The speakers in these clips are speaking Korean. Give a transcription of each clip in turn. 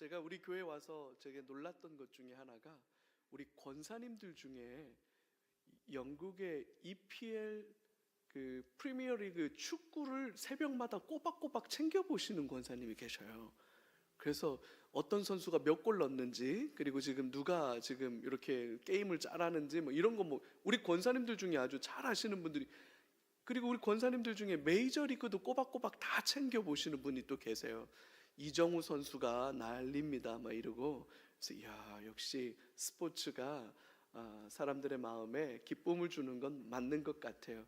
제가 우리 교회 와서 되게 놀랐던 것 중에 하나가 우리 권사님들 중에 영국의 EPL 그 프리미어리그 축구를 새벽마다 꼬박꼬박 챙겨 보시는 권사님이 계셔요. 그래서 어떤 선수가 몇 골 넣었는지, 그리고 지금 누가 지금 이렇게 게임을 잘하는지 뭐 이런 거 우리 권사님들 중에 아주 잘 아시는 분들이, 그리고 우리 권사님들 중에 메이저리그도 꼬박꼬박 다 챙겨 보시는 분이 또 계세요. 이정우 선수가 난립니다 막 이러고. 그래서 야, 역시 스포츠가 사람들의 마음에 기쁨을 주는 건 맞는 것 같아요.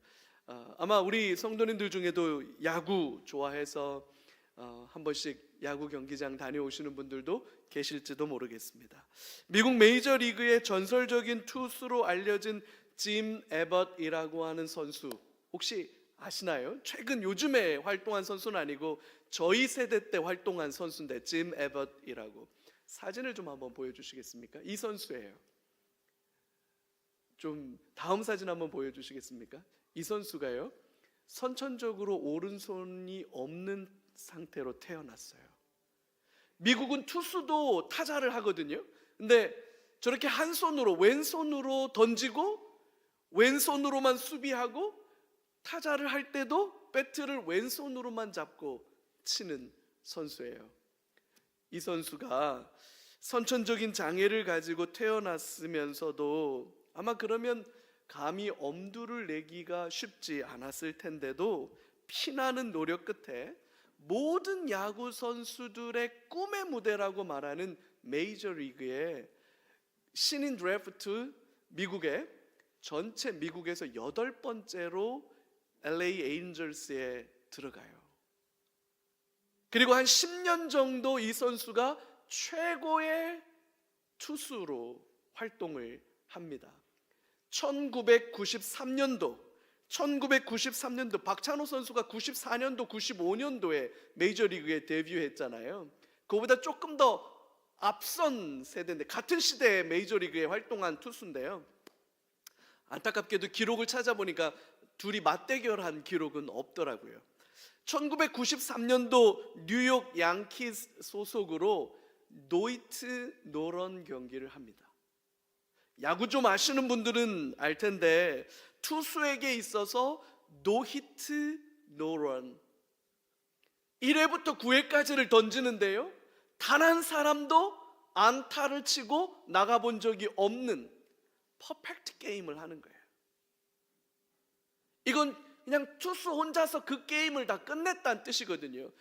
아마 우리 성도님들 중에도 야구 좋아해서 한 번씩 야구 경기장 다녀오시는 분들도 계실지도 모르겠습니다. 미국 메이저리그의 전설적인 투수로 알려진 짐 에벗이라고 하는 선수 혹시 아시나요? 최근 요즘에 활동한 선수는 아니고 저희 세대 때 활동한 선수인데, 짐 에벗이라고. 사진을 좀 한번 보여주시겠습니까? 이 선수예요. 좀 다음 사진 한번 보여주시겠습니까? 이 선수가요, 선천적으로 오른손이 없는 상태로 태어났어요. 미국은 투수도 타자를 하거든요. 근데 저렇게 한 손으로, 왼손으로 던지고 왼손으로만 수비하고, 타자를 할 때도 배트를 왼손으로만 잡고 치는 선수예요. 이 선수가 선천적인 장애를 가지고 태어났으면서도 아마 그러면 감히 엄두를 내기가 쉽지 않았을 텐데도 피나는 노력 끝에 모든 야구 선수들의 꿈의 무대라고 말하는 메이저리그의 신인 드래프트, 미국의 전체 미국에서 8번째로 LA 에인절스에 들어가요. 그리고 한 10년 정도 이 선수가 최고의 투수로 활동을 합니다. 1993년도 박찬호 선수가 94년도, 95년도에 메이저리그에 데뷔했잖아요. 그거보다 조금 더 앞선 세대인데, 같은 시대에 메이저리그에 활동한 투수인데요. 안타깝게도 기록을 찾아보니까 둘이 맞대결한 기록은 없더라고요. 1993년도 뉴욕 양키스 소속으로 노히트 노런 경기를 합니다. 야구 좀 아시는 분들은 알 텐데, 투수에게 있어서 노히트 노런, 1회부터 9회까지를 던지는데요, 단 한 사람도 안타를 치고 나가본 적이 없는 퍼펙트 게임을 하는 거예요. 이건 그냥 투수 혼자서 그 게임을 다 끝냈다는 뜻이거든요.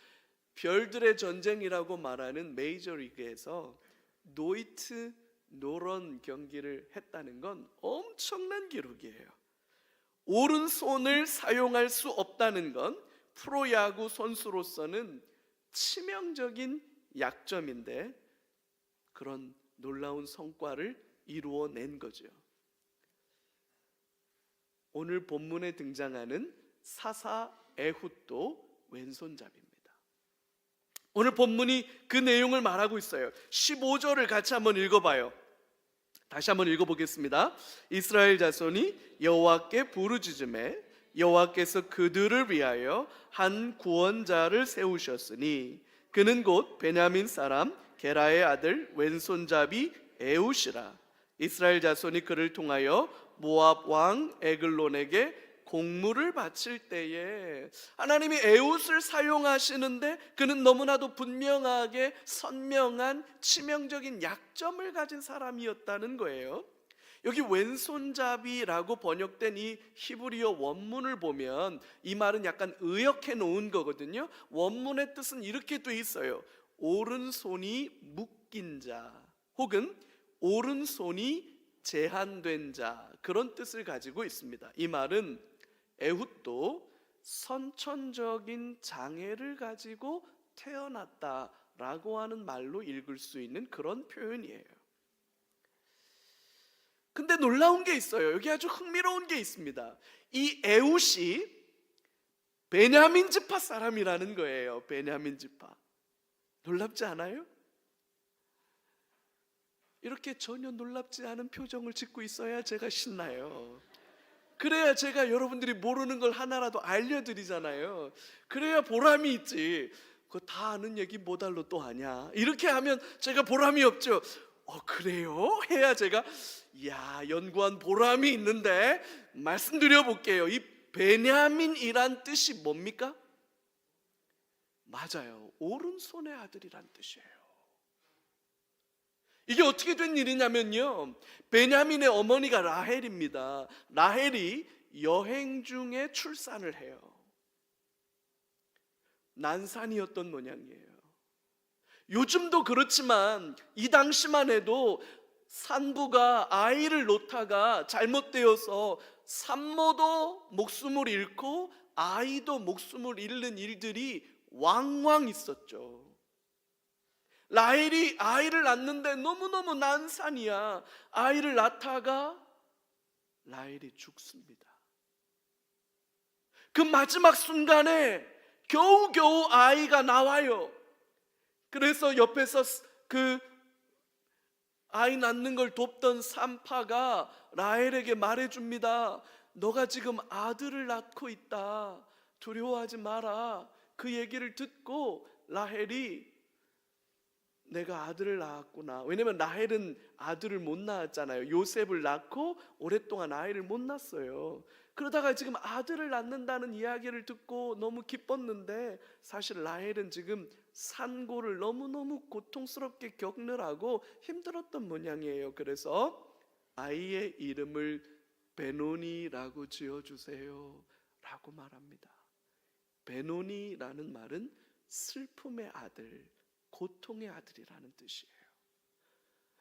별들의 전쟁이라고 말하는 메이저리그에서 노히트 노런 경기를 했다는 건 엄청난 기록이에요. 오른손을 사용할 수 없다는 건 프로야구 선수로서는 치명적인 약점인데, 그런 놀라운 성과를 이루어낸 거죠. 오늘 본문에 등장하는 사사 에훗도 왼손잡이입니다. 오늘 본문이 그 내용을 말하고 있어요. 15절을 같이 한번 읽어봐요. 다시 한번 읽어보겠습니다. 이스라엘 자손이 여호와께 부르짖음에 여호와께서 그들을 위하여 한 구원자를 세우셨으니 그는 곧 베냐민 사람 게라의 아들 왼손잡이 에훗이라. 이스라엘 자손이 그를 통하여 모압 왕 에글론에게 공물을 바칠 때에 하나님이 에훗을 사용하시는데, 그는 너무나도 분명하게 선명한 치명적인 약점을 가진 사람이었다는 거예요. 여기 왼손잡이라고 번역된 이 히브리어 원문을 보면 이 말은 약간 의역해 놓은 거거든요. 원문의 뜻은 이렇게 돼 있어요. 오른손이 묶인 자, 혹은 오른손이 제한된 자, 그런 뜻을 가지고 있습니다. 이 말은 에훗도 선천적인 장애를 가지고 태어났다라고 하는 말로 읽을 수 있는 그런 표현이에요. 근데 놀라운 게 있어요. 여기 아주 흥미로운 게 있습니다. 이 에훗이 베냐민 지파 사람이라는 거예요. 베냐민 지파. 놀랍지 않아요? 이렇게 전혀 놀랍지 않은 표정을 짓고 있어야 제가 신나요. 그래야 제가 여러분들이 모르는 걸 하나라도 알려드리잖아요. 그래야 보람이 있지. 그거 다 아는 얘기 뭐 달로 또 아냐? 이렇게 하면 제가 보람이 없죠. 그래요? 해야 제가 연구한 보람이 있는데 말씀드려 볼게요. 이 베냐민이란 뜻이 뭡니까? 맞아요. 오른손의 아들이란 뜻이에요. 이게 어떻게 된 일이냐면요, 베냐민의 어머니가 라헬입니다. 라헬이 여행 중에 출산을 해요. 난산이었던 모양이에요. 요즘도 그렇지만 이 당시만 해도 산부가 아이를 놓다가 잘못되어서 산모도 목숨을 잃고 아이도 목숨을 잃는 일들이 왕왕 있었죠. 라헬이 아이를 낳는데 너무너무 난산이야. 아이를 낳다가 라헬이 죽습니다. 그 마지막 순간에 겨우겨우 아이가 나와요. 그래서 옆에서 그 아이 낳는 걸 돕던 산파가 라헬에게 말해줍니다. 너가 지금 아들을 낳고 있다. 두려워하지 마라. 그 얘기를 듣고 라헬이 내가 아들을 낳았구나. 왜냐면 라헬은 아들을 못 낳았잖아요. 요셉을 낳고 오랫동안 아이를 못 낳았어요. 그러다가 지금 아들을 낳는다는 이야기를 듣고 너무 기뻤는데 사실 라헬은 지금 산고를 너무너무 고통스럽게 겪느라고 힘들었던 모양이에요. 그래서 아이의 이름을 베노니라고 지어주세요 라고 말합니다. 베노니라는 말은 슬픔의 아들, 고통의 아들이라는 뜻이에요.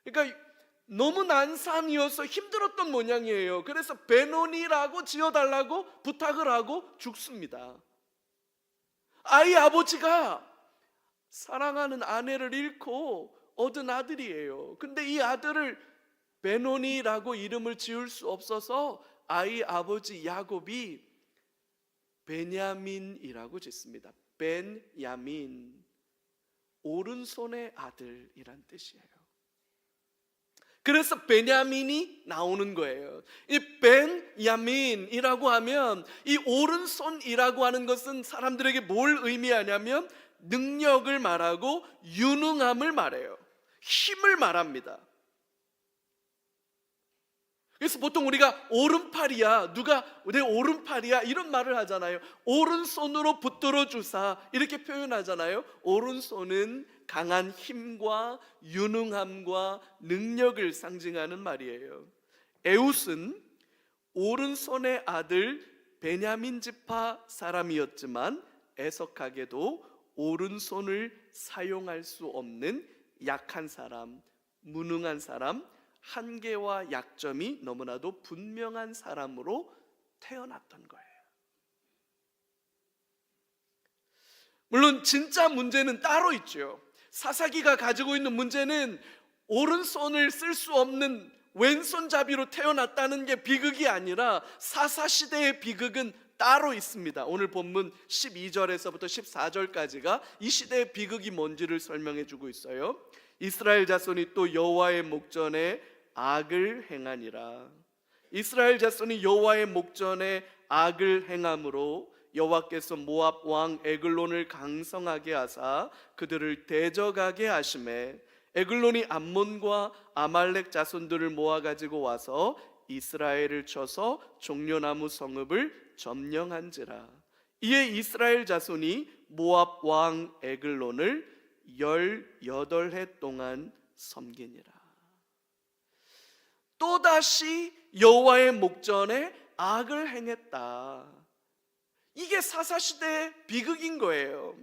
그러니까 너무 난산이어서 힘들었던 모양이에요. 그래서 베노니라고 지어달라고 부탁을 하고 죽습니다. 아이 아버지가 사랑하는 아내를 잃고 얻은 아들이에요. 근데 이 아들을 베노니라고 이름을 지을 수 없어서 아이 아버지 야곱이 베냐민이라고 짓습니다. 벤야민, 오른손의 아들이란 뜻이에요. 그래서 베냐민이 나오는 거예요. 이 벤야민이라고 하면 이 오른손이라고 하는 것은 사람들에게 뭘 의미하냐면 능력을 말하고 유능함을 말해요. 힘을 말합니다. 그래서 보통 우리가 오른팔이야, 누가 내 오른팔이야 이런 말을 하잖아요. 오른손으로 붙들어 주사 이렇게 표현하잖아요. 오른손은 강한 힘과 유능함과 능력을 상징하는 말이에요. 에웃은 오른손의 아들 베냐민 지파 사람이었지만 애석하게도 오른손을 사용할 수 없는 약한 사람, 무능한 사람, 한계와 약점이 너무나도 분명한 사람으로 태어났던 거예요. 물론 진짜 문제는 따로 있죠. 사사기가 가지고 있는 문제는 오른손을 쓸 수 없는 왼손잡이로 태어났다는 게 비극이 아니라 사사시대의 비극은 따로 있습니다. 오늘 본문 12절에서부터 14절까지가 이 시대의 비극이 뭔지를 설명해 주고 있어요. 이스라엘 자손이 또 여호와의 목전에 악을 행하니라. 이스라엘 자손이 여호와의 목전에 악을 행함으로 여호와께서 모압 왕 에글론을 강성하게 하사 그들을 대적하게 하심에 에글론이 암몬과 아말렉 자손들을 모아 가지고 와서 이스라엘을 쳐서 종려나무 성읍을 점령한지라. 이에 이스라엘 자손이 모압 왕 에글론을 18해 동안 섬기니라. 또다시 여호와의 목전에 악을 행했다. 이게 사사시대의 비극인 거예요.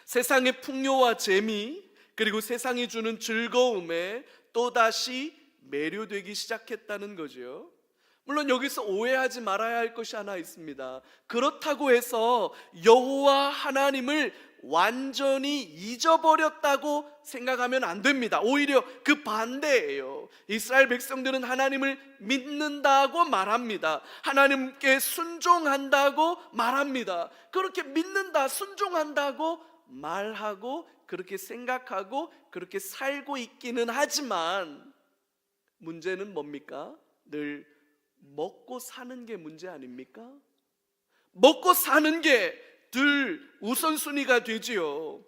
세상의 풍요와 재미 그리고 세상이 주는 즐거움에 또다시 매료되기 시작했다는 거죠. 물론 여기서 오해하지 말아야 할 것이 하나 있습니다. 그렇다고 해서 여호와 하나님을 완전히 잊어버렸다고 생각하면 안 됩니다. 오히려 그 반대예요. 이스라엘 백성들은 하나님을 믿는다고 말합니다. 하나님께 순종한다고 말합니다. 그렇게 믿는다, 순종한다고 말하고 그렇게 생각하고 그렇게 살고 있기는 하지만 문제는 뭡니까? 늘 먹고 사는 게 문제 아닙니까? 먹고 사는 게 늘 우선순위가 되지요.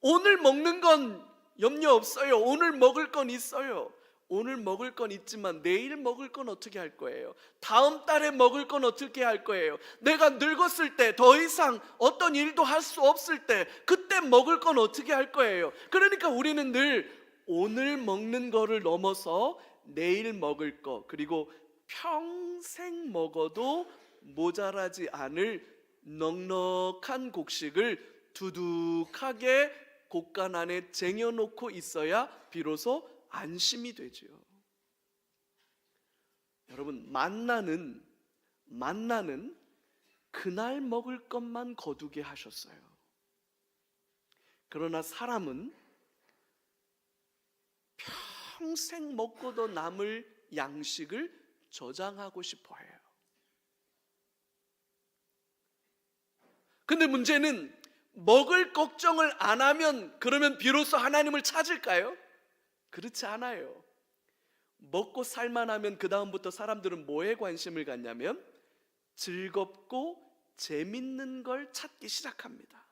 오늘 먹는 건 염려 없어요. 오늘 먹을 건 있어요. 오늘 먹을 건 있지만 내일 먹을 건 어떻게 할 거예요? 다음 달에 먹을 건 어떻게 할 거예요? 내가 늙었을 때, 더 이상 어떤 일도 할 수 없을 때, 그때 먹을 건 어떻게 할 거예요? 그러니까 우리는 늘 오늘 먹는 거를 넘어서 내일 먹을 거, 그리고 평생 먹어도 모자라지 않을 넉넉한 곡식을 두둑하게 곡간 안에 쟁여놓고 있어야 비로소 안심이 되지요. 여러분, 만나는 그날 먹을 것만 거두게 하셨어요. 그러나 사람은 평생 먹고도 남을 양식을 저장하고 싶어 해요. 근데 문제는 먹을 걱정을 안 하면 그러면 비로소 하나님을 찾을까요? 그렇지 않아요. 먹고 살만하면 그 다음부터 사람들은 뭐에 관심을 갖냐면 즐겁고 재밌는 걸 찾기 시작합니다.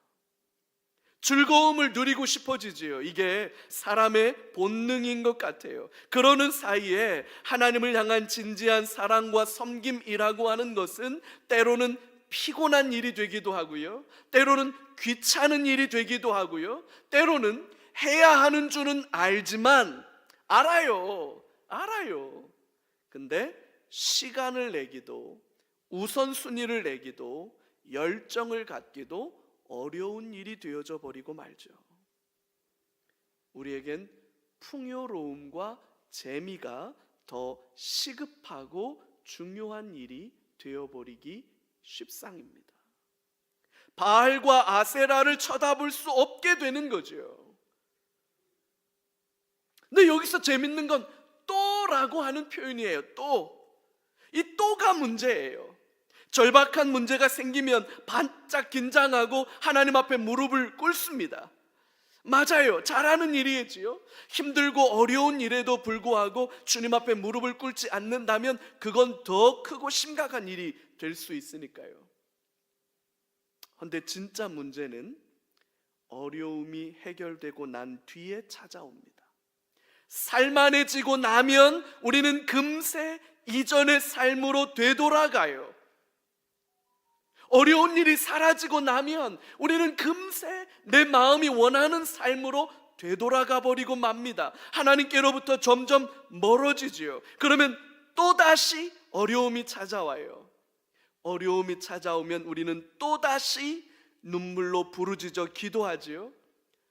즐거움을 누리고 싶어지지요. 이게 사람의 본능인 것 같아요. 그러는 사이에 하나님을 향한 진지한 사랑과 섬김이라고 하는 것은 때로는 피곤한 일이 되기도 하고요, 때로는 귀찮은 일이 되기도 하고요, 때로는 해야 하는 줄은 알지만 알아요. 근데 시간을 내기도, 우선순위를 내기도, 열정을 갖기도 어려운 일이 되어져 버리고 말죠. 우리에겐 풍요로움과 재미가 더 시급하고 중요한 일이 되어버리기 쉽상입니다. 바알과 아세라를 쳐다볼 수 없게 되는 거죠. 근데 여기서 재밌는 건 또라고 하는 표현이에요. 이 또가 문제예요. 절박한 문제가 생기면 반짝 긴장하고 하나님 앞에 무릎을 꿇습니다. 맞아요. 잘하는 일이지요. 힘들고 어려운 일에도 불구하고 주님 앞에 무릎을 꿇지 않는다면 그건 더 크고 심각한 일이 될 수 있으니까요. 그런데 진짜 문제는 어려움이 해결되고 난 뒤에 찾아옵니다. 살만해지고 나면 우리는 금세 이전의 삶으로 되돌아가요. 어려운 일이 사라지고 나면 우리는 금세 내 마음이 원하는 삶으로 되돌아가 버리고 맙니다. 하나님께로부터 점점 멀어지지요. 그러면 또다시 어려움이 찾아와요. 어려움이 찾아오면 우리는 또다시 눈물로 부르짖어 기도하지요.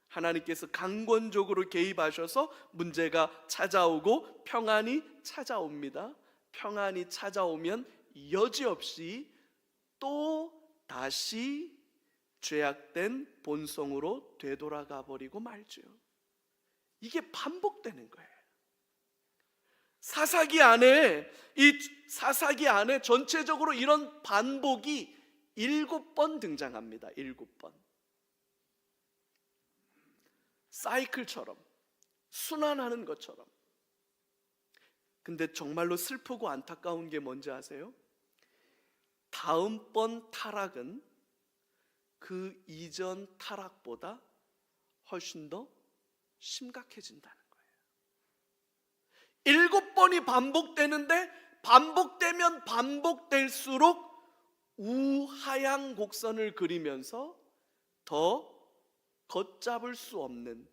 하나님께서 강권적으로 개입하셔서 문제가 찾아오고 평안이 찾아옵니다. 평안이 찾아오면 여지없이 또 다시 죄악된 본성으로 되돌아가 버리고 말죠. 이게 반복되는 거예요. 사사기 안에 전체적으로 이런 반복이 7번 등장합니다. 7번. 사이클처럼, 순환하는 것처럼. 근데 정말로 슬프고 안타까운 게 뭔지 아세요? 다음번 타락은 그 이전 타락보다 훨씬 더 심각해진다는 거예요. 7번이 반복되는데 반복되면 반복될수록 우하향 곡선을 그리면서 더 걷잡을 수 없는,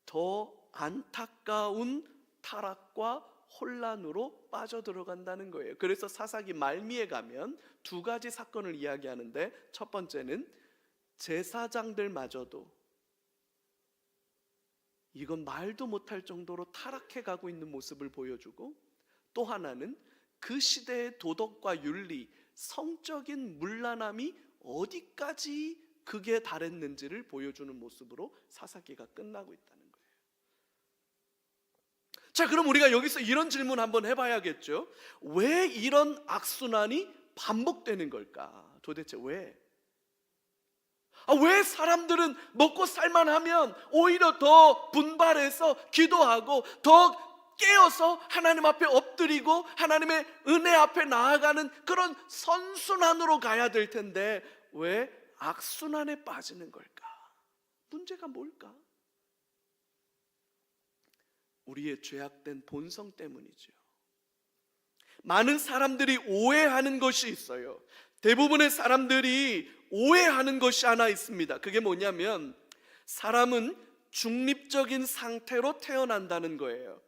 더 안타까운 타락과 혼란으로 빠져들어간다는 거예요. 그래서 사사기 말미에 가면 2가지 사건을 이야기하는데, 첫 번째는 제사장들마저도 이건 말도 못할 정도로 타락해 가고 있는 모습을 보여주고, 또 하나는 그 시대의 도덕과 윤리, 성적인 문란함이 어디까지 극에 달했는지를 보여주는 모습으로 사사기가 끝나고 있다는 거예요. 자, 그럼 우리가 여기서 이런 질문 한번 해봐야겠죠. 왜 이런 악순환이 반복되는 걸까? 도대체 왜? 왜 사람들은 먹고 살만하면 오히려 더 분발해서 기도하고 더 깨어서 하나님 앞에 엎드리고 하나님의 은혜 앞에 나아가는 그런 선순환으로 가야 될 텐데, 왜 악순환에 빠지는 걸까? 문제가 뭘까? 우리의 죄악된 본성 때문이죠. 많은 사람들이 오해하는 것이 있어요. 대부분의 사람들이 오해하는 것이 하나 있습니다. 그게 뭐냐면 사람은 중립적인 상태로 태어난다는 거예요.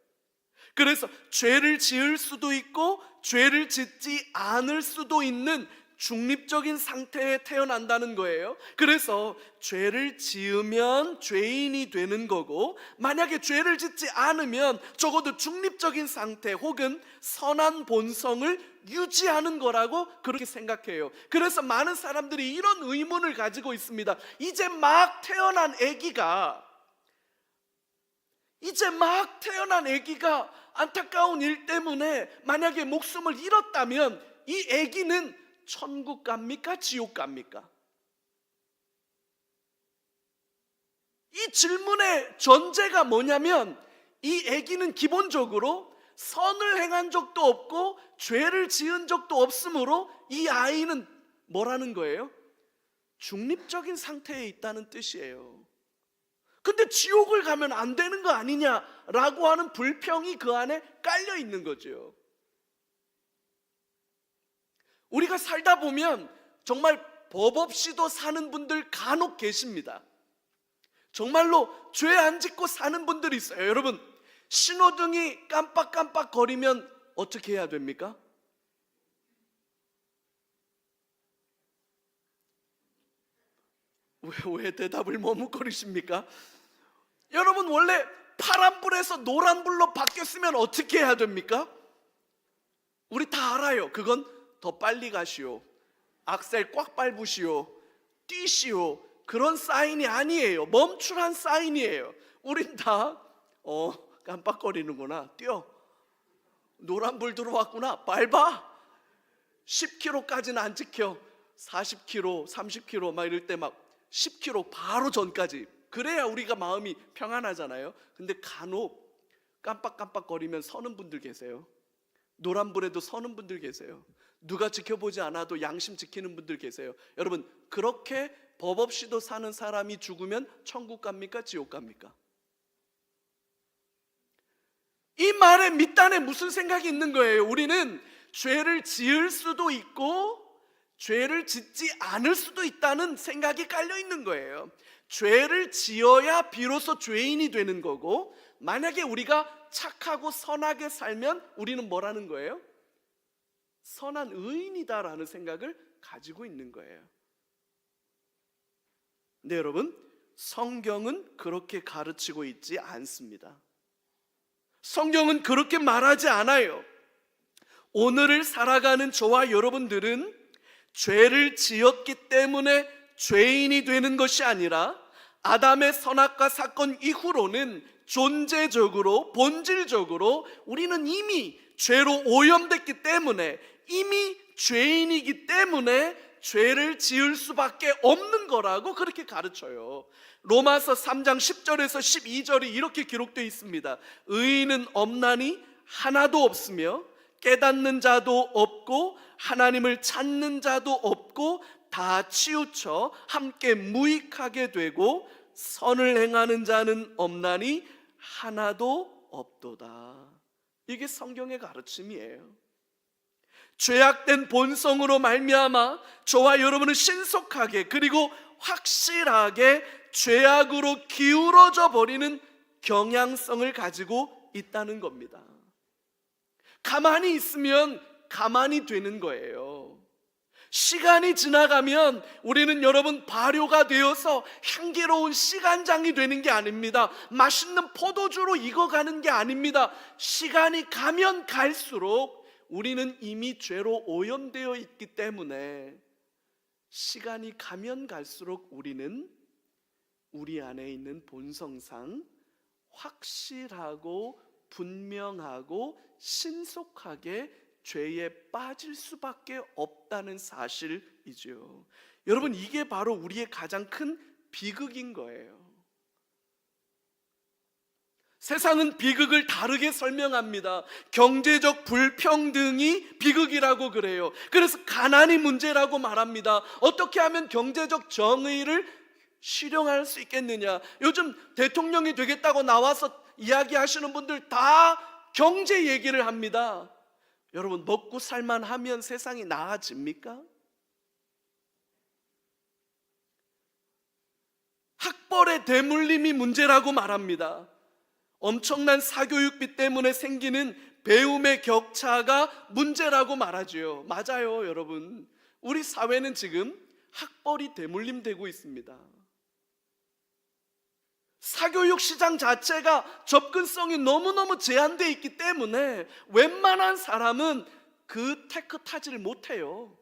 그래서 죄를 지을 수도 있고 죄를 짓지 않을 수도 있는 중립적인 상태에 태어난다는 거예요. 그래서 죄를 지으면 죄인이 되는 거고, 만약에 죄를 짓지 않으면 적어도 중립적인 상태 혹은 선한 본성을 유지하는 거라고 그렇게 생각해요. 그래서 많은 사람들이 이런 의문을 가지고 있습니다. 이제 막 태어난 아기가 안타까운 일 때문에 만약에 목숨을 잃었다면 이 아기는 천국 갑니까? 지옥 갑니까? 이 질문의 전제가 뭐냐면 이 아기는 기본적으로 선을 행한 적도 없고 죄를 지은 적도 없으므로 이 아이는 뭐라는 거예요? 중립적인 상태에 있다는 뜻이에요. 근데 지옥을 가면 안 되는 거 아니냐라고 하는 불평이 그 안에 깔려 있는 거죠. 우리가 살다 보면 정말 법 없이도 사는 분들 간혹 계십니다. 정말로 죄 안 짓고 사는 분들이 있어요. 여러분, 신호등이 깜빡깜빡 거리면 어떻게 해야 됩니까? 왜 대답을 머뭇거리십니까? 여러분, 원래 파란불에서 노란불로 바뀌었으면 어떻게 해야 됩니까? 우리 다 알아요. 그건 더 빨리 가시오, 악셀 꽉 밟으시오, 뛰시오, 그런 사인이 아니에요. 멈추란 사인이에요. 우린 다 깜빡거리는구나, 뛰어, 노란불 들어왔구나, 밟아. 10km까지는 안 지켜. 40km, 30km 막 이럴 때 막 10km 바로 전까지. 그래야 우리가 마음이 평안하잖아요. 근데 간혹 깜빡깜빡거리면 서는 분들 계세요. 노란불에도 서는 분들 계세요. 누가 지켜보지 않아도 양심 지키는 분들 계세요. 여러분, 그렇게 법 없이도 사는 사람이 죽으면 천국 갑니까? 지옥 갑니까? 이 말에 밑단에 무슨 생각이 있는 거예요? 우리는 죄를 지을 수도 있고 죄를 짓지 않을 수도 있다는 생각이 깔려 있는 거예요. 죄를 지어야 비로소 죄인이 되는 거고, 만약에 우리가 착하고 선하게 살면 우리는 뭐라는 거예요? 선한 의인이다라는 생각을 가지고 있는 거예요. 근데 여러분, 성경은 그렇게 가르치고 있지 않습니다. 성경은 그렇게 말하지 않아요. 오늘을 살아가는 저와 여러분들은 죄를 지었기 때문에 죄인이 되는 것이 아니라 아담의 선악과 사건 이후로는 존재적으로, 본질적으로 우리는 이미 죄로 오염됐기 때문에, 이미 죄인이기 때문에 죄를 지을 수밖에 없는 거라고 그렇게 가르쳐요. 로마서 3장 10절에서 12절이 이렇게 기록되어 있습니다. 의인은 없나니 하나도 없으며 깨닫는 자도 없고 하나님을 찾는 자도 없고 다 치우쳐 함께 무익하게 되고 선을 행하는 자는 없나니 하나도 없도다. 이게 성경의 가르침이에요. 죄악된 본성으로 말미암아 저와 여러분은 신속하게 그리고 확실하게 죄악으로 기울어져 버리는 경향성을 가지고 있다는 겁니다. 가만히 있으면 가만히 되는 거예요. 시간이 지나가면 우리는 여러분 발효가 되어서 향기로운 시간장이 되는 게 아닙니다. 맛있는 포도주로 익어가는 게 아닙니다. 시간이 가면 갈수록 우리는 이미 죄로 오염되어 있기 때문에 시간이 가면 갈수록 우리는 우리 안에 있는 본성상 확실하고 분명하고 신속하게 죄에 빠질 수밖에 없다는 사실이죠. 여러분, 이게 바로 우리의 가장 큰 비극인 거예요. 세상은 비극을 다르게 설명합니다. 경제적 불평등이 비극이라고 그래요. 그래서 가난이 문제라고 말합니다. 어떻게 하면 경제적 정의를 실현할 수 있겠느냐? 요즘 대통령이 되겠다고 나와서 이야기하시는 분들 다 경제 얘기를 합니다. 여러분, 먹고 살만 하면 세상이 나아집니까? 학벌의 대물림이 문제라고 말합니다. 엄청난 사교육비 때문에 생기는 배움의 격차가 문제라고 말하죠. 맞아요, 여러분. 우리 사회는 지금 학벌이 대물림되고 있습니다. 사교육 시장 자체가 접근성이 너무너무 제한되어 있기 때문에 웬만한 사람은 그 테크 타지를 못해요.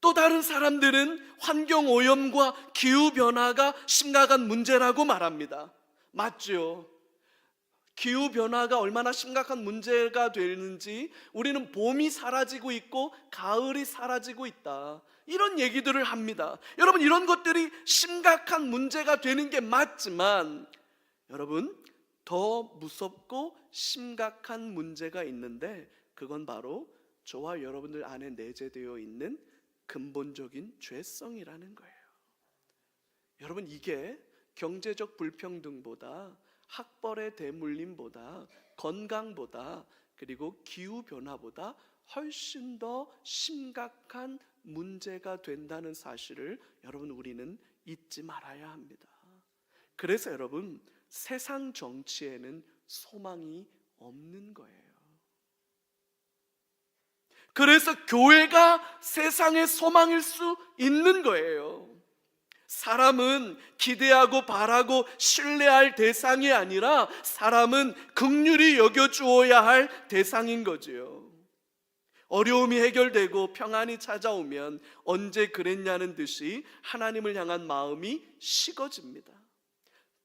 또 다른 사람들은 환경오염과 기후변화가 심각한 문제라고 말합니다. 맞죠? 기후변화가 얼마나 심각한 문제가 되는지, 우리는 봄이 사라지고 있고 가을이 사라지고 있다, 이런 얘기들을 합니다. 여러분, 이런 것들이 심각한 문제가 되는 게 맞지만, 여러분, 더 무섭고 심각한 문제가 있는데, 그건 바로 저와 여러분들 안에 내재되어 있는 근본적인 죄성이라는 거예요. 여러분, 이게 경제적 불평등보다, 학벌의 대물림보다, 건강보다, 그리고 기후변화보다 훨씬 더 심각한 문제가 된다는 사실을 여러분, 우리는 잊지 말아야 합니다. 그래서 여러분, 세상 정치에는 소망이 없는 거예요. 그래서 교회가 세상의 소망일 수 있는 거예요. 사람은 기대하고 바라고 신뢰할 대상이 아니라 사람은 긍휼히 여겨주어야 할 대상인 거지요. 어려움이 해결되고 평안이 찾아오면 언제 그랬냐는 듯이 하나님을 향한 마음이 식어집니다.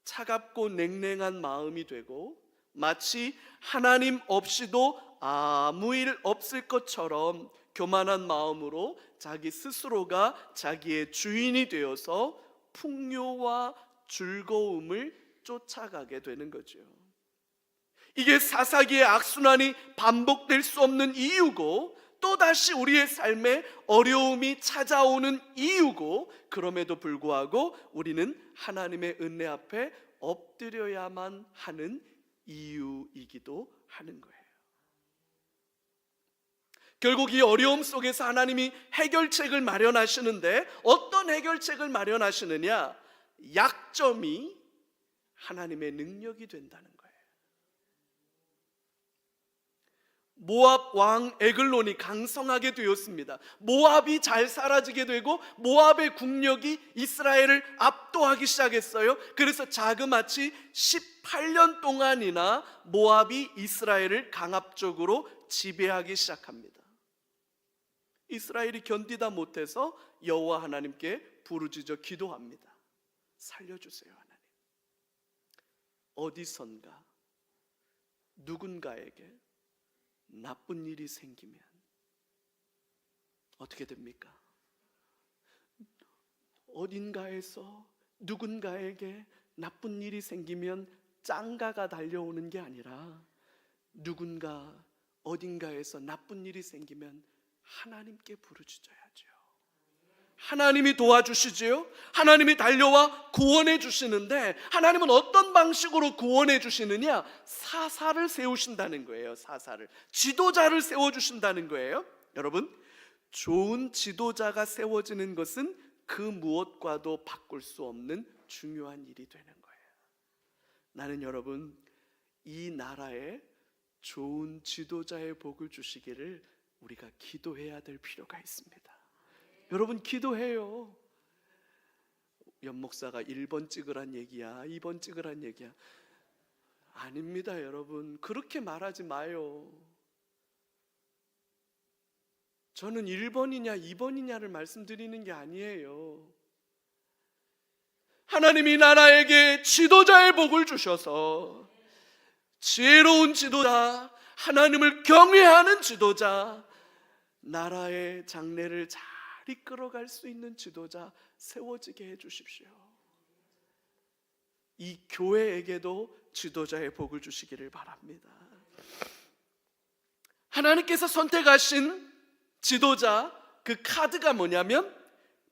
차갑고 냉랭한 마음이 되고 마치 하나님 없이도 아무 일 없을 것처럼 교만한 마음으로 자기 스스로가 자기의 주인이 되어서 풍요와 즐거움을 쫓아가게 되는 거죠. 이게 사사기의 악순환이 반복될 수 없는 이유고, 또다시 우리의 삶에 어려움이 찾아오는 이유고, 그럼에도 불구하고 우리는 하나님의 은혜 앞에 엎드려야만 하는 이유이기도 하는 거예요. 결국 이 어려움 속에서 하나님이 해결책을 마련하시는데, 어떤 해결책을 마련하시느냐? 약점이 하나님의 능력이 된다는 거예요. 모압 왕 에글론이 강성하게 되었습니다. 모압이 잘 사라지게 되고 모압의 국력이 이스라엘을 압도하기 시작했어요. 그래서 자그마치 18년 동안이나 모압이 이스라엘을 강압적으로 지배하기 시작합니다. 이스라엘이 견디다 못해서 여호와 하나님께 부르짖어 기도합니다. 살려주세요, 하나님. 어디선가 누군가에게 나쁜 일이 생기면 어떻게 됩니까? 어딘가에서 누군가에게 나쁜 일이 생기면 짱가가 달려오는 게 아니라, 누군가 어딘가에서 나쁜 일이 생기면 하나님께 부르짖어야죠. 하나님이 도와주시지요. 하나님이 달려와 구원해 주시는데, 하나님은 어떤 방식으로 구원해 주시느냐? 사사를 세우신다는 거예요. 사사를, 지도자를 세워주신다는 거예요. 여러분, 좋은 지도자가 세워지는 것은 그 무엇과도 바꿀 수 없는 중요한 일이 되는 거예요. 나는 여러분, 이 나라에 좋은 지도자의 복을 주시기를 우리가 기도해야 될 필요가 있습니다. 여러분, 기도해요. 연목사가 1번 찍으란 얘기야, 2번 찍으란 얘기야. 아닙니다, 여러분. 그렇게 말하지 마요. 저는 1번이냐 2번이냐를 말씀드리는 게 아니에요. 하나님이 나라에게 지도자의 복을 주셔서 지혜로운 지도자, 하나님을 경외하는 지도자, 나라의 장래를 잘 이끌어갈 수 있는 지도자 세워지게 해주십시오. 이 교회에게도 지도자의 복을 주시기를 바랍니다. 하나님께서 선택하신 지도자, 그 카드가 뭐냐면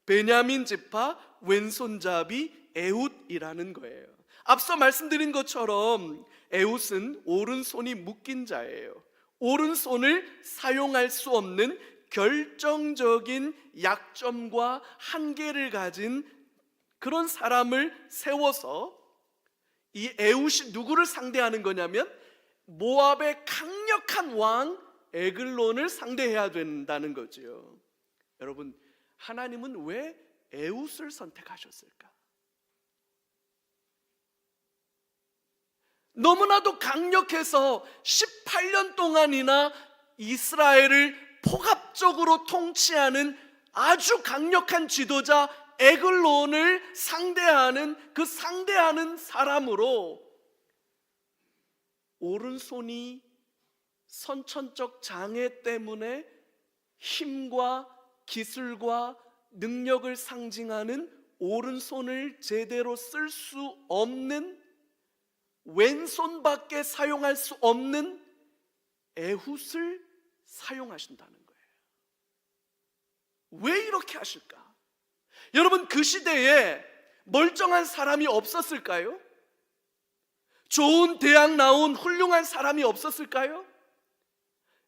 베냐민 지파 왼손잡이 에훗이라는 거예요. 앞서 말씀드린 것처럼 에훗은 오른손이 묶인 자예요. 오른손을 사용할 수 없는 결정적인 약점과 한계를 가진 그런 사람을 세워서 이 에훗이 누구를 상대하는 거냐면 모압의 강력한 왕 에글론을 상대해야 된다는 거죠. 여러분, 하나님은 왜 에훗을 선택하셨을까? 너무나도 강력해서 18년 동안이나 이스라엘을 포갑적으로 통치하는 아주 강력한 지도자 에글론을 상대하는 그 상대하는 사람으로 오른손이 선천적 장애 때문에 힘과 기술과 능력을 상징하는 오른손을 제대로 쓸 수 없는, 왼손밖에 사용할 수 없는 에훗을 사용하신다는 거예요. 왜 이렇게 하실까? 여러분, 그 시대에 멀쩡한 사람이 없었을까요? 좋은 대학 나온 훌륭한 사람이 없었을까요?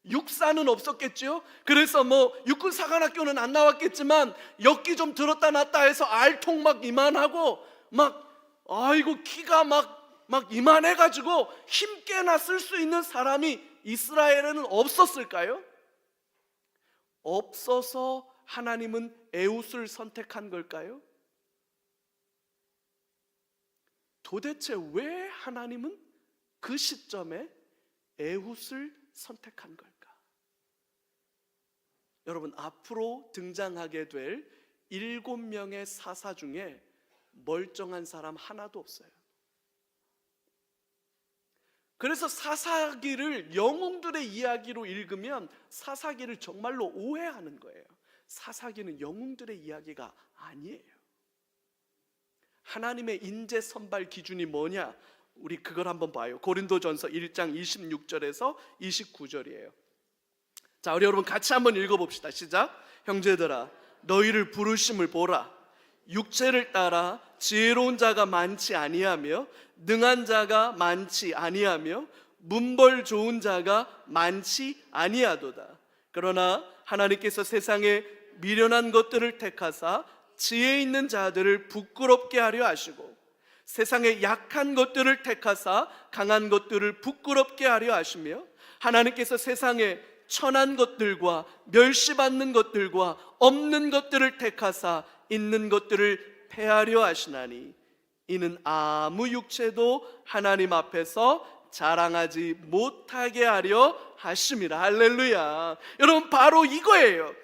육사는 없었겠죠. 그래서 육군사관학교는 안 나왔겠지만 역기 좀 들었다 놨다 해서 알통 막 이만하고 아이고 키가 막 이만해가지고 힘께나 쓸 수 있는 사람이 이스라엘에는 없었을까요? 없어서 하나님은 에훗을 선택한 걸까요? 도대체 왜 하나님은 그 시점에 에훗을 선택한 걸까? 여러분, 앞으로 등장하게 될 7명의 사사 중에 멀쩡한 사람 하나도 없어요. 그래서 사사기를 영웅들의 이야기로 읽으면 사사기를 정말로 오해하는 거예요. 사사기는 영웅들의 이야기가 아니에요. 하나님의 인재 선발 기준이 뭐냐? 우리 그걸 한번 봐요. 고린도전서 1장 26절에서 29절이에요. 자, 우리 여러분 같이 한번 읽어봅시다. 시작. 형제들아, 너희를 부르심을 보라. 육체를 따라 지혜로운 자가 많지 아니하며 능한 자가 많지 아니하며 문벌 좋은 자가 많지 아니하도다. 그러나 하나님께서 세상에 미련한 것들을 택하사 지혜 있는 자들을 부끄럽게 하려 하시고 세상에 약한 것들을 택하사 강한 것들을 부끄럽게 하려 하시며 하나님께서 세상에 천한 것들과 멸시받는 것들과 없는 것들을 택하사 있는 것들을 폐하려 하시나니 이는 아무 육체도 하나님 앞에서 자랑하지 못하게 하려 하심이라. 할렐루야. 여러분, 바로 이거예요.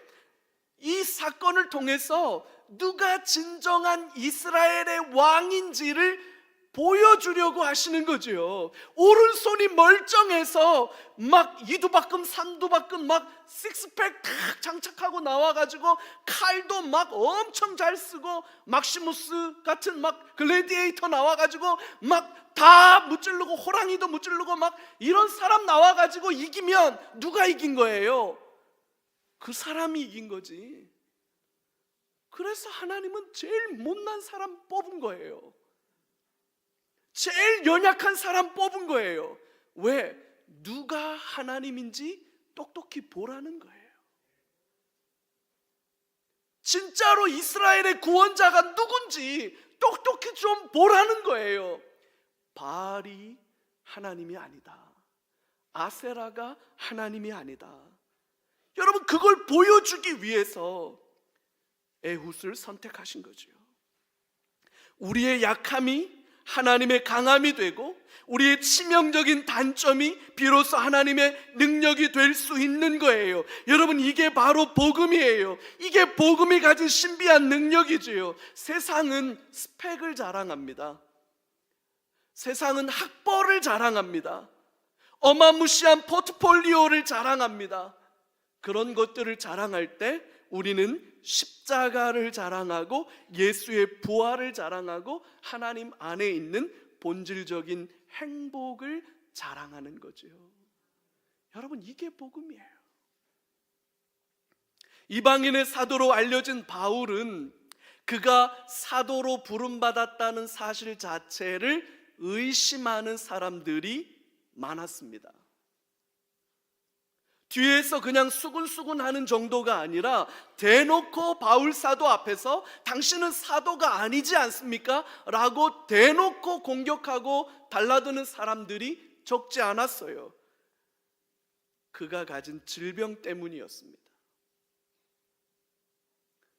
이 사건을 통해서 누가 진정한 이스라엘의 왕인지를 보여주려고 하시는 거죠. 오른손이 멀쩡해서 막 이두박근 삼두박근 막 식스팩 탁 장착하고 나와가지고 칼도 막 엄청 잘 쓰고 막시무스 같은 막 글래디에이터 나와가지고 막 다 무찌르고 호랑이도 무찌르고 막 이런 사람 나와가지고 이기면 누가 이긴 거예요? 그 사람이 이긴 거지. 그래서 하나님은 제일 못난 사람 뽑은 거예요. 제일 연약한 사람 뽑은 거예요. 왜? 누가 하나님인지 똑똑히 보라는 거예요. 진짜로 이스라엘의 구원자가 누군지 똑똑히 좀 보라는 거예요. 바알이 하나님이 아니다. 아세라가 하나님이 아니다. 여러분, 그걸 보여주기 위해서 에훗을 선택하신 거죠. 우리의 약함이 하나님의 강함이 되고 우리의 치명적인 단점이 비로소 하나님의 능력이 될 수 있는 거예요. 여러분, 이게 바로 복음이에요. 이게 복음이 가진 신비한 능력이지요. 세상은 스펙을 자랑합니다. 세상은 학벌을 자랑합니다. 어마무시한 포트폴리오를 자랑합니다. 그런 것들을 자랑할 때 우리는 십자가를 자랑하고 예수의 부활을 자랑하고 하나님 안에 있는 본질적인 행복을 자랑하는 거죠. 여러분, 이게 복음이에요. 이방인의 사도로 알려진 바울은 그가 사도로 부름받았다는 사실 자체를 의심하는 사람들이 많았습니다. 뒤에서 그냥 수군수군하는 정도가 아니라 대놓고 바울 사도 앞에서 당신은 사도가 아니지 않습니까? 라고 대놓고 공격하고 달라드는 사람들이 적지 않았어요. 그가 가진 질병 때문이었습니다.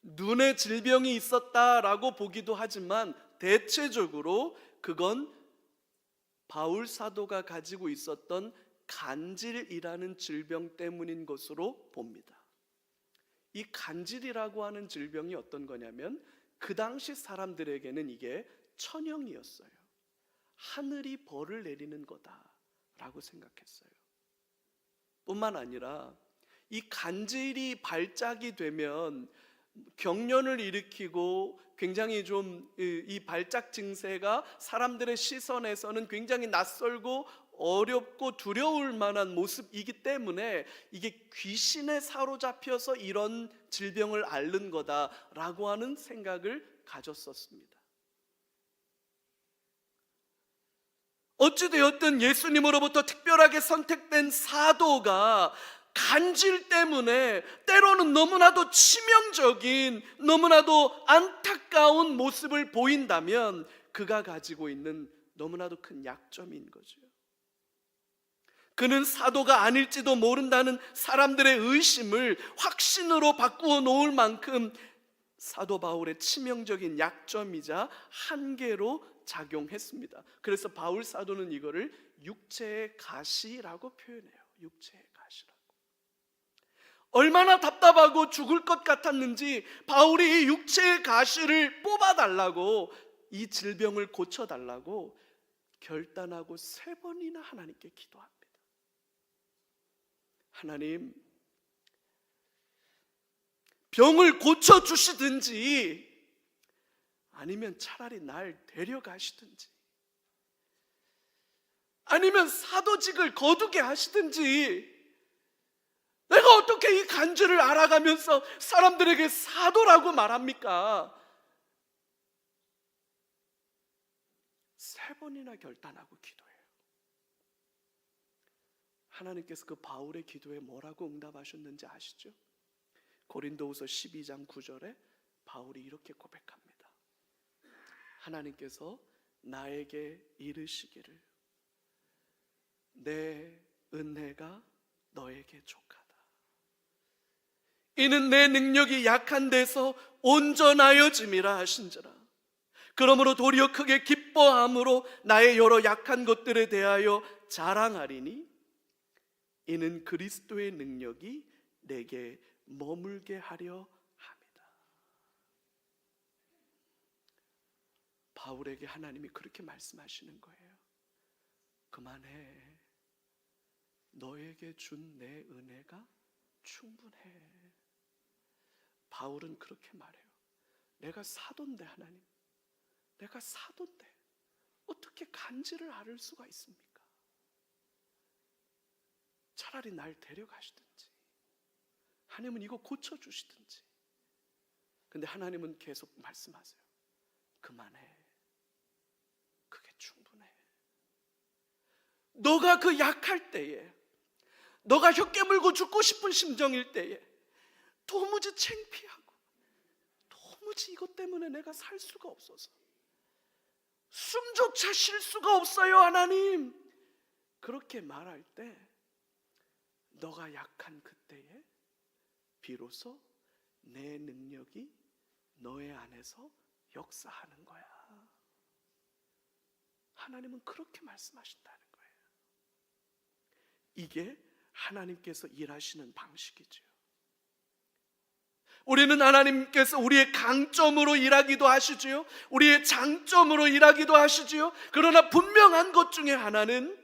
눈에 질병이 있었다라고 보기도 하지만 대체적으로 그건 바울 사도가 가지고 있었던 간질이라는 질병 때문인 것으로 봅니다. 이 간질이라고 하는 질병이 어떤 거냐면 그 당시 사람들에게는 이게 천형이었어요. 하늘이 벌을 내리는 거다라고 생각했어요. 뿐만 아니라 이 간질이 발작이 되면 경련을 일으키고 굉장히 좀 이 발작 증세가 사람들의 시선에서는 굉장히 낯설고 어렵고 두려울 만한 모습이기 때문에 이게 귀신에 사로잡혀서 이런 질병을 앓는 거다라고 하는 생각을 가졌었습니다. 어찌되었든 예수님으로부터 특별하게 선택된 사도가 간질 때문에 때로는 너무나도 치명적인, 너무나도 안타까운 모습을 보인다면 그가 가지고 있는 너무나도 큰 약점인 거죠. 그는 사도가 아닐지도 모른다는 사람들의 의심을 확신으로 바꾸어 놓을 만큼 사도 바울의 치명적인 약점이자 한계로 작용했습니다. 그래서 바울 사도는 이거를 육체의 가시라고 표현해요. 육체의 가시라고. 얼마나 답답하고 죽을 것 같았는지 바울이 이 육체의 가시를 뽑아달라고, 이 질병을 고쳐달라고 결단하고 3번이나 하나님께 기도합니다. 하나님, 병을 고쳐주시든지 아니면 차라리 날 데려가시든지 아니면 사도직을 거두게 하시든지, 내가 어떻게 이 간질을 알아가면서 사람들에게 사도라고 말합니까? 3번이나 결단하고 기도해요. 하나님께서 그 바울의 기도에 뭐라고 응답하셨는지 아시죠? 고린도후서 12장 9절에 바울이 이렇게 고백합니다. 하나님께서 나에게 이르시기를 내 은혜가 너에게 족하다. 이는 내 능력이 약한 데서 온전하여짐이라 하신지라. 그러므로 도리어 크게 기뻐함으로 나의 여러 약한 것들에 대하여 자랑하리니 이는 그리스도의 능력이 내게 머물게 하려 합니다. 바울에게 하나님이 그렇게 말씀하시는 거예요. 그만해. 너에게 준 내 은혜가 충분해. 바울은 그렇게 말해요. 내가 사도인데 하나님, 내가 사도인데 어떻게 간질을 앓을 수가 있습니까? 차라리 날 데려가시든지 하나님은 이거 고쳐주시든지. 근데 하나님은 계속 말씀하세요. 그만해. 그게 충분해. 너가 그 약할 때에, 너가 혀 깨물고 죽고 싶은 심정일 때에, 도무지 창피하고 도무지 이것 때문에 내가 살 수가 없어서 숨조차 쉴 수가 없어요 하나님, 그렇게 말할 때 너가 약한 그때에 비로소 내 능력이 너의 안에서 역사하는 거야. 하나님은 그렇게 말씀하신다는 거예요. 이게 하나님께서 일하시는 방식이죠. 우리는 하나님께서 우리의 강점으로 일하기도 하시지요, 우리의 장점으로 일하기도 하시지요. 그러나 분명한 것 중에 하나는,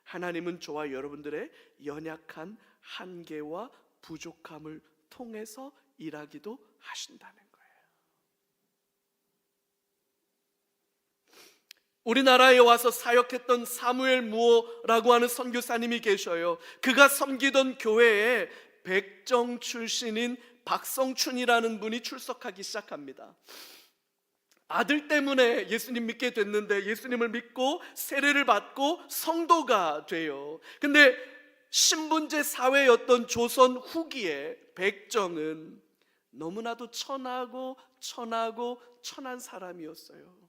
하나님은 저와 여러분들의 연약한 한계와 부족함을 통해서 일하기도 하신다는 거예요. 우리나라에 와서 사역했던 사무엘 무어라고 하는 선교사님이 계셔요. 그가 섬기던 교회에 백정 출신인 박성춘이라는 분이 출석하기 시작합니다. 아들 때문에 예수님 믿게 됐는데 예수님을 믿고 세례를 받고 성도가 돼요. 근데 신분제 사회였던 조선 후기에 백정은 너무나도 천하고 천한 사람이었어요.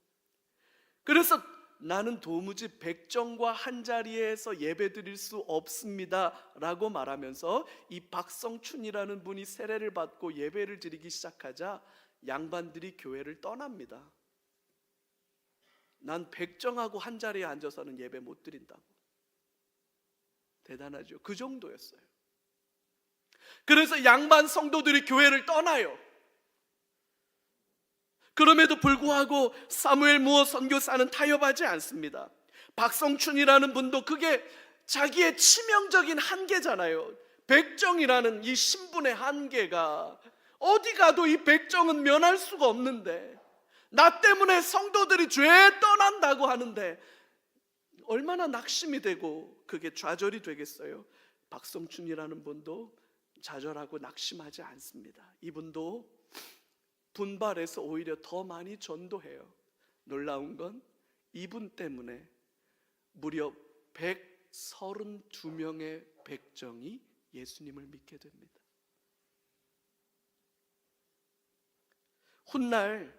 그래서 나는 도무지 백정과 한자리에서 예배 드릴 수 없습니다 라고 말하면서 이 박성춘이라는 분이 세례를 받고 예배를 드리기 시작하자 양반들이 교회를 떠납니다. 난 백정하고 한자리에 앉아서는 예배 못 드린다고. 대단하죠. 그 정도였어요. 그래서 양반 성도들이 교회를 떠나요. 그럼에도 불구하고 사무엘 무어 선교사는 타협하지 않습니다. 박성춘이라는 분도 그게 자기의 치명적인 한계잖아요. 백정이라는 이 신분의 한계가 어디 가도 이 백정은 면할 수가 없는데 나 때문에 성도들이 죄에 떠난다고 하는데 얼마나 낙심이 되고 그게 좌절이 되겠어요. 박성춘이라는 분도 좌절하고 낙심하지 않습니다. 이분도 분발해서 오히려 더 많이 전도해요. 놀라운 건 이분 때문에 무려 132명의 백정이 예수님을 믿게 됩니다. 훗날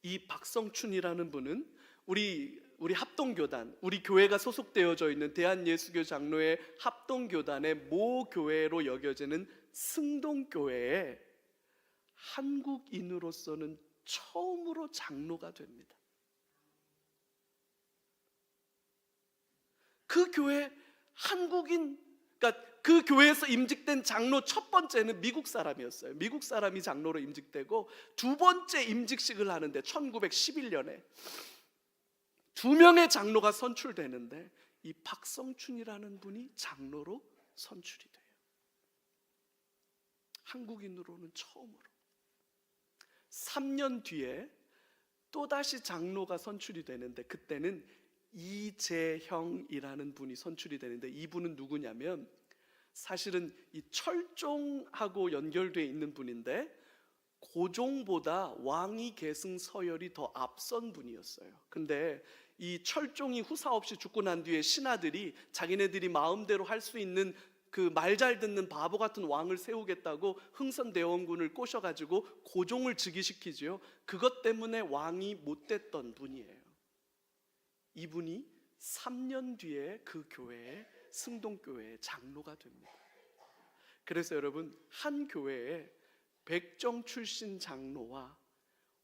이 박성춘이라는 분은 우리 합동교단, 우리 교회가 소속되어져 있는 대한예수교 장로회 합동교단의 모교회로 여겨지는 승동교회에 한국인으로서는 처음으로 장로가 됩니다. 그 교회 한국인, 그러니까 그 교회에서 임직된 장로 첫 번째는 미국 사람이었어요. 미국 사람이 장로로 임직되고 두 번째 임직식을 하는데 1911년에 2명의 장로가 선출되는데 이 박성춘이라는 분이 장로로 선출이 돼요. 한국인으로는 처음으로. 3년 뒤에 또다시 장로가 선출이 되는데 그때는 이재형이라는 분이 선출이 되는데 이분은 누구냐면 사실은 이 철종하고 연결되어 있는 분인데 고종보다 왕위 계승 서열이 더 앞선 분이었어요. 근데 이 철종이 후사 없이 죽고 난 뒤에 신하들이 자기네들이 마음대로 할 수 있는 그 말 잘 듣는 바보 같은 왕을 세우겠다고 흥선대원군을 꼬셔가지고 고종을 즉위시키지요. 그것 때문에 왕이 못 됐던 분이에요. 이분이 3년 뒤에 그 교회에 승동교회의 장로가 됩니다. 그래서 여러분 한 교회에 백정 출신 장로와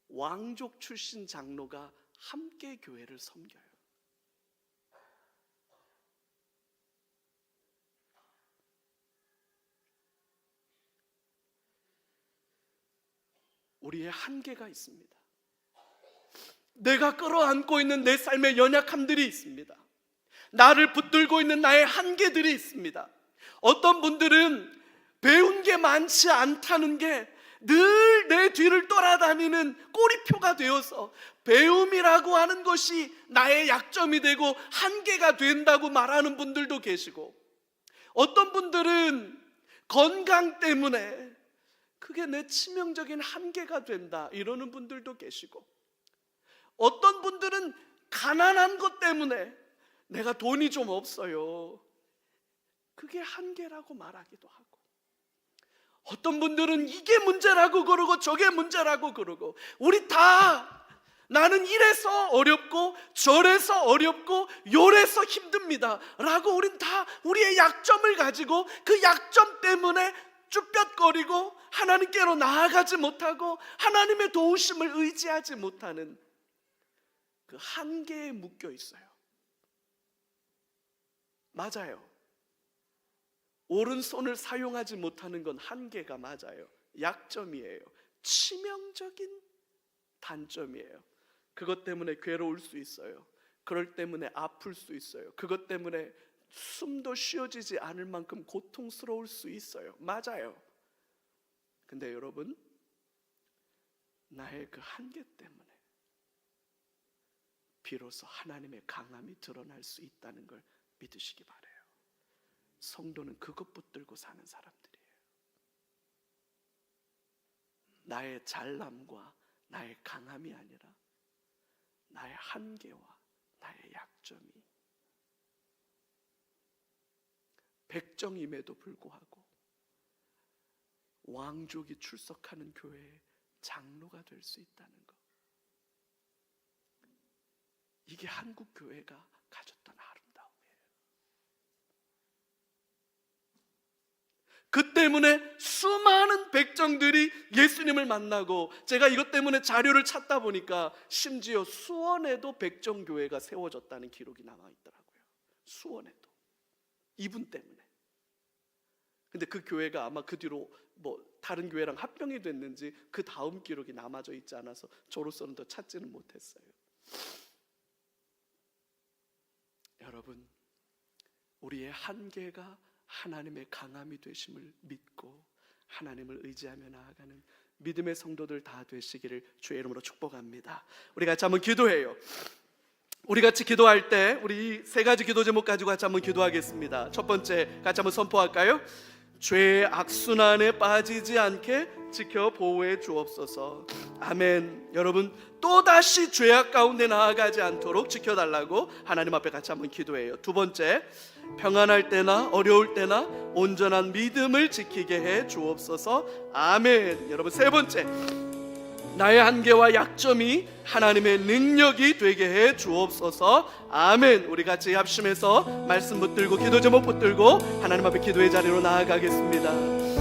왕족 출신 장로가 함께 교회를 섬겨요. 우리의 한계가 있습니다. 내가 끌어안고 있는 내 삶의 연약함들이 있습니다. 나를 붙들고 있는 나의 한계들이 있습니다. 어떤 분들은 배운 게 많지 않다는 게 늘 내 뒤를 따라다니는 꼬리표가 되어서 배움이라고 하는 것이 나의 약점이 되고 한계가 된다고 말하는 분들도 계시고, 어떤 분들은 건강 때문에 그게 내 치명적인 한계가 된다 이러는 분들도 계시고, 어떤 분들은 가난한 것 때문에 내가 돈이 좀 없어요, 그게 한계라고 말하기도 하고, 어떤 분들은 이게 문제라고 그러고 저게 문제라고 그러고, 우리 다 나는 이래서 어렵고 저래서 어렵고 요래서 힘듭니다 라고 우린 다 우리의 약점을 가지고 그 약점 때문에 쭈뼛거리고 하나님께로 나아가지 못하고 하나님의 도우심을 의지하지 못하는 그 한계에 묶여 있어요. 맞아요. 오른손을 사용하지 못하는 건 한계가 맞아요. 약점이에요. 치명적인 단점이에요. 그것 때문에 괴로울 수 있어요. 그럴 때문에 아플 수 있어요. 그것 때문에 숨도 쉬어지지 않을 만큼 고통스러울 수 있어요. 맞아요. 근데 여러분, 나의 그 한계 때문에 비로소 하나님의 강함이 드러날 수 있다는 걸 믿으시기 바라요. 성도는 그것 붙들고 사는 사람들이에요. 나의 잘남과 나의 강함이 아니라 나의 한계와 나의 약점이, 백정임에도 불구하고 왕족이 출석하는 교회의 장로가 될 수 있다는 것, 이게 한국 교회가 가졌던 아름다움이에요. 그 때문에 수많은 백정들이 예수님을 만나고, 제가 이것 때문에 자료를 찾다 보니까 심지어 수원에도 백정교회가 세워졌다는 기록이 남아있더라고요. 수원에도, 이분 때문에. 근데 그 교회가 아마 그 뒤로 다른 교회랑 합병이 됐는지 그 다음 기록이 남아져 있지 않아서 저로서는 더 찾지는 못했어요. 여러분, 우리의 한계가 하나님의 강함이 되심을 믿고 하나님을 의지하며 나아가는 믿음의 성도들 다 되시기를 주의 이름으로 축복합니다. 우리 같이 한번 기도해요. 우리 같이 기도할 때 우리 세 가지 기도 제목 가지고 같이 한번 기도하겠습니다. 첫 번째, 같이 한번 선포할까요? 죄의 악순환에 빠지지 않게 지켜 보호해 주옵소서. 아멘. 여러분, 또다시 죄악 가운데 나아가지 않도록 지켜달라고 하나님 앞에 같이 한번 기도해요. 두 번째, 평안할 때나 어려울 때나 온전한 믿음을 지키게 해 주옵소서. 아멘. 여러분, 세 번째, 나의 한계와 약점이 하나님의 능력이 되게 해 주옵소서. 아멘. 우리 같이 합심해서 말씀 붙들고 기도 제목 붙들고 하나님 앞에 기도의 자리로 나아가겠습니다.